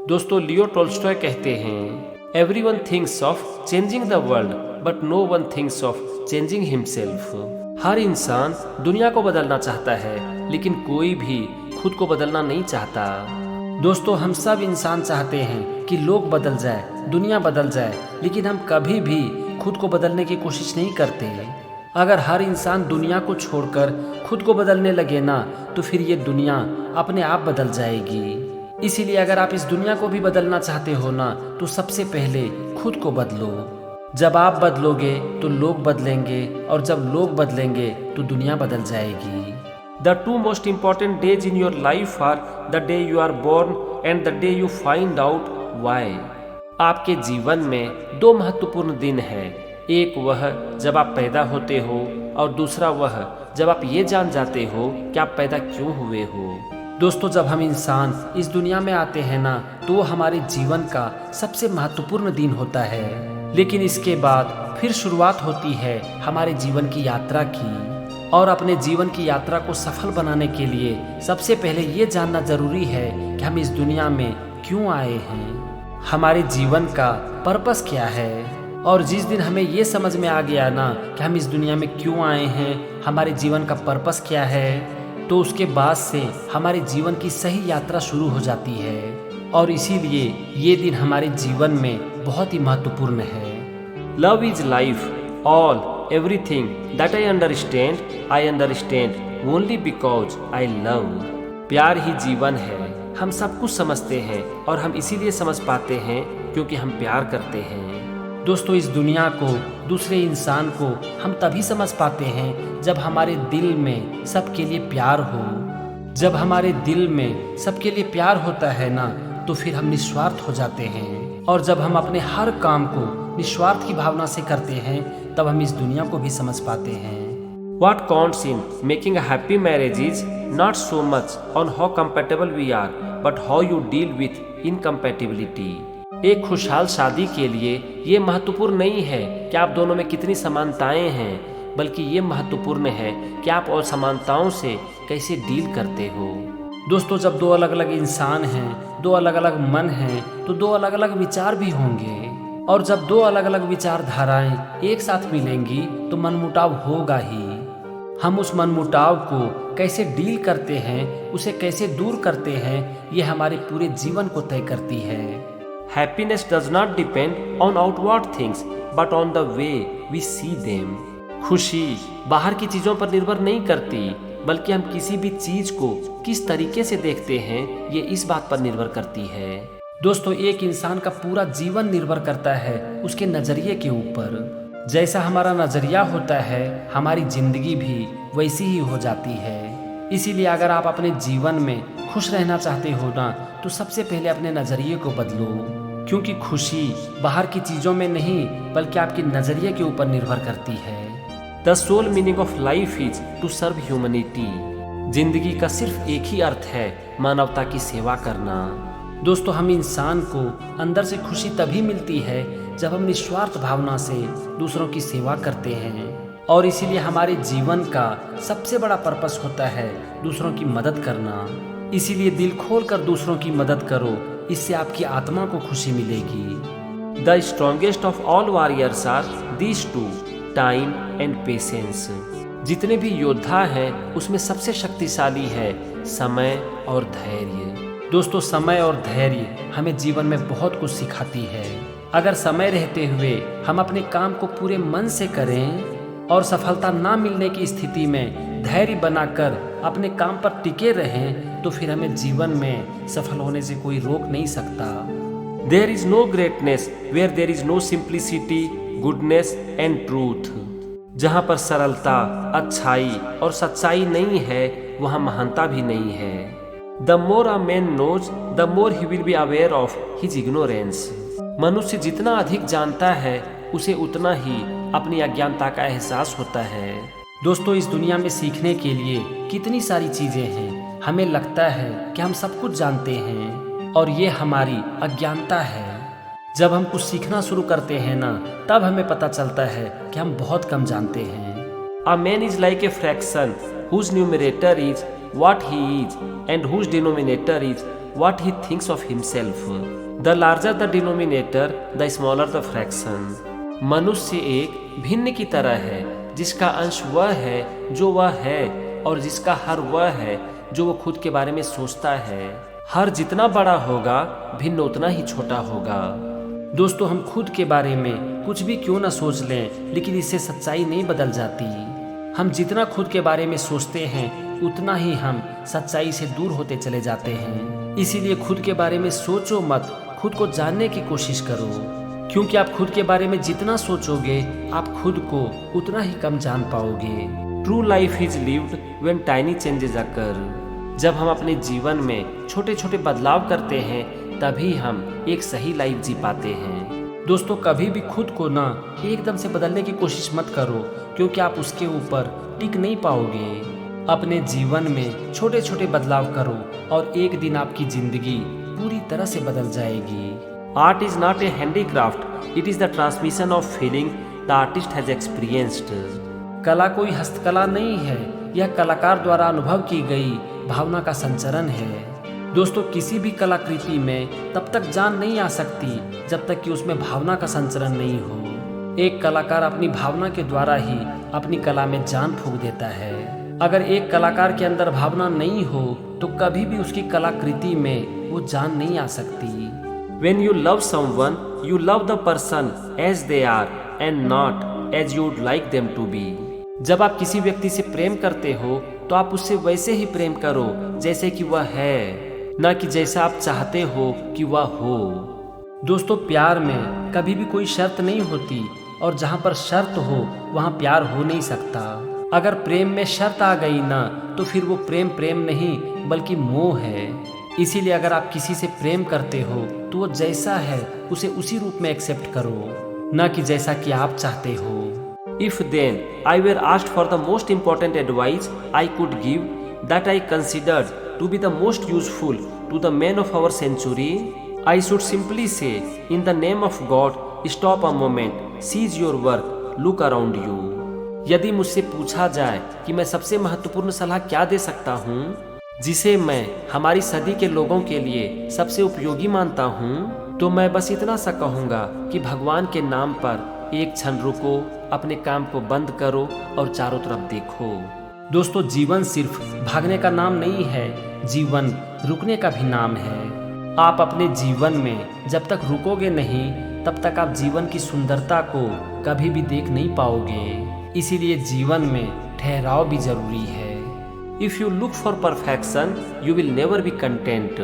दोस्तों लियो टोल्स्टॉय कहते हैं, everyone thinks of changing the world but no one thinks of changing himself. हर इंसान दुनिया को बदलना चाहता है, लेकिन कोई भी खुद को बदलना नहीं चाहता। दोस्तों हम सब इंसान चाहते हैं कि लोग बदल जाए, दुनिया बदल जाए, लेकिन हम कभी भी खुद को बदलने की कोशिश नहीं करते। अगर हर इंसान दुनिया को छोड़कर खुद को बदलने लगे ना, तो फिर ये दुनिया अपने आप बदल जाएगी। इसीलिए अगर आप इस दुनिया को भी बदलना चाहते हो ना, तो सबसे पहले खुद को बदलो। जब आप बदलोगे तो लोग बदलेंगे, और जब लोग बदलेंगे तो दुनिया बदल जाएगी। The two most important days in your life are the day you are born and the day you find out why. आपके जीवन में दो महत्वपूर्ण दिन है, एक वह जब आप पैदा होते हो, और दूसरा वह जब आप ये जान जाते हो कि आप पैदा क्यों हुए हो। दोस्तों जब हम इंसान इस दुनिया में आते हैं ना, तो वो हमारे जीवन का सबसे महत्वपूर्ण दिन होता है। लेकिन इसके बाद फिर शुरुआत होती है हमारे जीवन की यात्रा की। और अपने जीवन की यात्रा को सफल बनाने के लिए सबसे पहले ये जानना जरूरी है कि हम इस दुनिया में क्यों आए हैं, हमारे जीवन का पर्पस क्या है। और जिस दिन हमें ये समझ में आ गया ना कि हम इस दुनिया में क्यों आए हैं, हमारे जीवन का पर्पस क्या है, तो उसके बाद से हमारे जीवन की सही यात्रा शुरू हो जाती है। और इसीलिए ये दिन हमारे जीवन में बहुत ही महत्वपूर्ण है। Love is life, all everything that I understand only because I love. प्यार ही जीवन है। हम सब कुछ समझते हैं, और हम इसीलिए समझ पाते हैं क्योंकि हम प्यार करते हैं। दोस्तों इस दुनिया को, दूसरे इंसान को हम तभी समझ पाते हैं जब हमारे दिल में सबके लिए प्यार हो। जब हमारे दिल में सबके लिए प्यार होता है ना, तो फिर हम निस्वार्थ हो जाते हैं। और जब हम अपने हर काम को निस्वार्थ की भावना से करते हैं, तब हम इस दुनिया को भी समझ पाते हैं। What counts in making a happy marriage is not so much on how compatible we are, but how you deal with incompatibility। एक खुशहाल शादी के लिए ये महत्वपूर्ण नहीं है कि आप दोनों में कितनी समानताएं हैं, बल्कि ये महत्वपूर्ण है कि आप और समानताओं से कैसे डील करते हो। दोस्तों जब दो अलग अलग इंसान हैं, दो अलग अलग मन हैं, तो दो अलग अलग विचार भी होंगे। और जब दो अलग अलग विचारधाराएं एक साथ मिलेंगी तो मनमुटाव होगा ही। हम उस मनमुटाव को कैसे डील करते हैं, उसे कैसे दूर करते हैं, ये हमारे पूरे जीवन को तय करती है। Happiness does not depend on outward things, but on the way we see them। खुशी बाहर की चीजों पर निर्भर नहीं करती, बल्कि हम किसी भी चीज को किस तरीके से देखते हैं, ये इस बात पर निर्भर करती है। दोस्तों एक इंसान का पूरा जीवन निर्भर करता है उसके नजरिए के ऊपर। जैसा हमारा नजरिया होता है, हमारी जिंदगी भी वैसी ही हो जाती है। इसीलिए अगर आप अपने जीवन में खुश रहना चाहते हो ना, तो सबसे पहले अपने नजरिए को बदलो, क्योंकि खुशी बाहर की चीजों में नहीं, बल्कि आपके नजरिए के ऊपर निर्भर करती है। The sole meaning of life is to serve humanity. जिंदगी का सिर्फ एक ही अर्थ है, मानवता की सेवा करना। दोस्तों हम इंसान को अंदर से खुशी तभी मिलती है जब हम निस्वार्थ भावना से दूसरों की सेवा करते हैं। और इसीलिए हमारे जीवन का सबसे बड़ा पर्पस होता है दूसरों की मदद करना। इसीलिए दिल खोलकर दूसरों की मदद करो, इससे आपकी आत्मा को खुशी मिलेगी। The strongest of all warriors are these two, time and patience. जितने भी योद्धा हैं उसमें सबसे शक्तिशाली है समय और धैर्य। दोस्तों समय और धैर्य हमें जीवन में बहुत कुछ सिखाती है। अगर समय रहते हुए हम अपने काम को पूरे मन से करें, और सफलता ना मिलने की स्थिति में धैर्य बनाकर अपने काम पर टिके रहें, तो फिर हमें जीवन में सफल होने से कोई रोक नहीं सकता। There is no greatness where there is no simplicity, goodness and truth. जहाँ पर सरलता, अच्छाई और सच्चाई नहीं है, वहाँ महानता भी नहीं है। The more a man knows the more he will be aware of his ignorance. मनुष्य जितना अधिक जानता है, उसे उतना ही अपनी अज्ञानता का एहसास होता है। दोस्तों इस दुनिया में सीखने के लिए कितनी सारी चीजें हैं। हमें लगता है कि हम सब कुछ जानते हैं, और ये हमारी अज्ञानता है। जब हम कुछ सीखना शुरू करते हैं ना, तब हमें पता चलता है कि हम बहुत कम जानते हैं। A man is like a fraction whose numerator is what he is and whose denominator is what he thinks of himself। The larger the denominator the smaller the fraction. मनुष्य एक भिन्न की तरह है, जिसका अंश वह है जो वह है, और जिसका हर वह है जो वो खुद के बारे में सोचता है। हर जितना बड़ा होगा, भिन्न उतना ही छोटा होगा। दोस्तों, हम खुद के बारे में कुछ भी क्यों ना सोच लें, लेकिन इससे सच्चाई नहीं बदल जाती। हम जितना खुद के बारे में सोचते हैं, उतना ही हम सच्चाई से दूर होते चले जाते हैं। इसीलिए खुद के बारे में सोचो मत, खुद को जानने की कोशिश करो, क्योंकि आप खुद के बारे में जितना सोचोगे, आप खुद को उतना ही कम जान पाओगे। True life is lived when tiny changes अकर। जब हम अपने जीवन में छोटे छोटे बदलाव करते हैं, तभी हम एक सही लाइफ जी पाते हैं। दोस्तों, कभी भी खुद को ना एकदम से बदलने की कोशिश मत करो, क्योंकि आप उसके ऊपर टिक नहीं पाओगे। अपने जीवन में छोटे छोटे बदलाव करो और एक दिन आपकी जिंदगी पूरी तरह से बदल जाएगी। Art is not a handicraft, it is the transmission of feeling the artist has experienced. कला कोई हस्तकला नहीं है, यह कलाकार द्वारा अनुभव की गई भावना का संचरण है। दोस्तों, किसी भी कलाकृति में तब तक जान नहीं आ सकती जब तक कि उसमें भावना का संचरण नहीं हो। एक कलाकार अपनी भावना के द्वारा ही अपनी कला में जान फूंक देता है। अगर एक कलाकार के अंदर भावना नहीं हो, तो कभी भी उसकी कलाकृति में वो जान नहीं आ सकती। When you love someone, you love the person as they are and not as you would like them to be. जब आप किसी व्यक्ति से प्रेम करते हो, तो आप उससे वैसे ही प्रेम करो जैसे कि वह है, ना कि जैसा आप चाहते हो कि वह हो। दोस्तों, प्यार में कभी भी कोई शर्त नहीं होती, और जहाँ पर शर्त हो वहाँ प्यार हो नहीं सकता। अगर प्रेम में शर्त आ गई ना, तो फिर वो प्रेम प्रेम नहीं बल्कि मोह है। इसीलिए अगर आप किसी से प्रेम करते हो, तो वो जैसा है उसे उसी रूप में एक्सेप्ट करो, ना कि जैसा कि आप चाहते हो। If then I were asked for the most important advice I could give, that I considered to be the most useful to the men of our century, I should simply say, in the name of God, stop a moment, cease your work, look around you. यदि मुझसे पूछा जाए कि मैं सबसे महत्वपूर्ण सलाह क्या दे सकता हूँ, जिसे मैं हमारी सदी के लोगों के लिए सबसे उपयोगी मानता हूँ, तो मैं बस इतना सा कहूँगा कि भगवान के नाम पर एक क्षण रुको, अपने काम को बंद करो और चारों तरफ देखो। दोस्तों, जीवन सिर्फ भागने का नाम नहीं है, जीवन रुकने का भी नाम है। आप अपने जीवन में जब तक रुकोगे नहीं, तब तक आप जीवन की सुंदरता को कभी भी देख नहीं पाओगे। इसीलिए जीवन में ठहराव भी जरूरी है। If you look for perfection, you will never be content.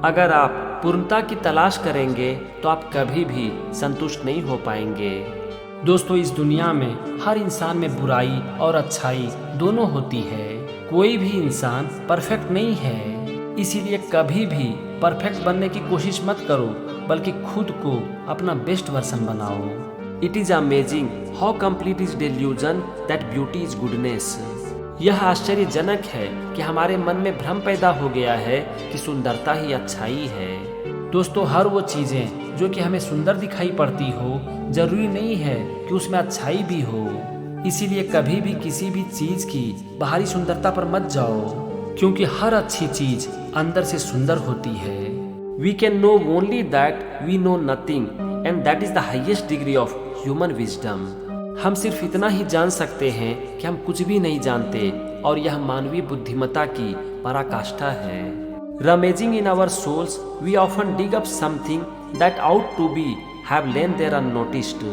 अगर आप पूर्णता की तलाश करेंगे, तो आप कभी भी संतुष्ट नहीं हो पाएंगे। दोस्तों, इस दुनिया में हर इंसान में बुराई और अच्छाई दोनों होती है। कोई भी इंसान परफेक्ट नहीं है। इसीलिए कभी भी परफेक्ट बनने की कोशिश मत करो, बल्कि खुद को अपना बेस्ट वर्जन बनाओ। It is amazing how complete is delusion that beauty is goodness. यह आश्चर्यजनक है कि हमारे मन में भ्रम पैदा हो गया है कि सुंदरता ही अच्छाई है। दोस्तों, हर वो चीजें जो कि हमें सुंदर दिखाई पड़ती हो, जरूरी नहीं है कि उसमें अच्छाई भी हो। इसीलिए कभी भी किसी भी चीज की बाहरी सुंदरता पर मत जाओ, क्योंकि हर अच्छी चीज अंदर से सुंदर होती है। We can know only that we know nothing, and that is the highest degree of human wisdom. हम सिर्फ इतना ही जान सकते हैं कि हम कुछ भी नहीं जानते, और यह मानवीय बुद्धिमत्ता की पराकाष्ठा है। Rummaging in our souls, we often dig up something that out to be have lain there unnoticed.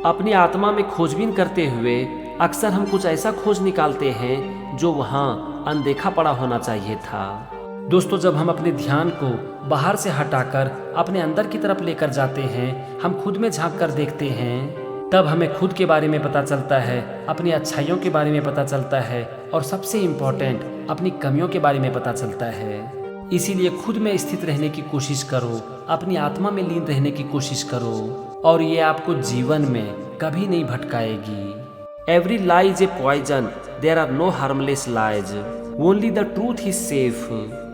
अपनी आत्मा में खोजबीन करते हुए अक्सर हम कुछ ऐसा खोज निकालते हैं जो वहाँ अनदेखा पड़ा होना चाहिए था। दोस्तों, जब हम अपने ध्यान को बाहर से हटाकर अपने अंदर की तरफ लेकर जाते हैं, हम खुद में झांक कर देखते हैं, तब हमें खुद के बारे में पता चलता है, अपनी अच्छाइयों के बारे में पता चलता है, और सबसे इम्पोर्टेंट अपनी कमियों के बारे में पता चलता है। इसीलिए खुद में स्थित रहने की कोशिश करो, अपनी आत्मा में लीन रहने की कोशिश करो, और ये आपको जीवन में कभी नहीं भटकाएगी। Every lie is a poison, there are no harmless lies, only the truth is safe,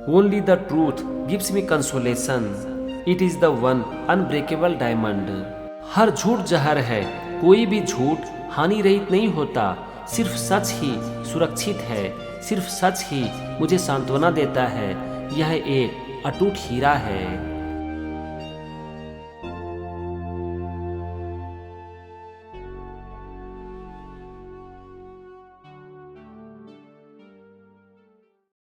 only the truth gives me consolation, it is the one unbreakable diamond. हर झूठ जहर है, कोई भी झूठ हानि रहित नहीं होता, सिर्फ सच ही सुरक्षित है, सिर्फ सच ही मुझे सांत्वना देता है। यह एक अटूट हीरा है।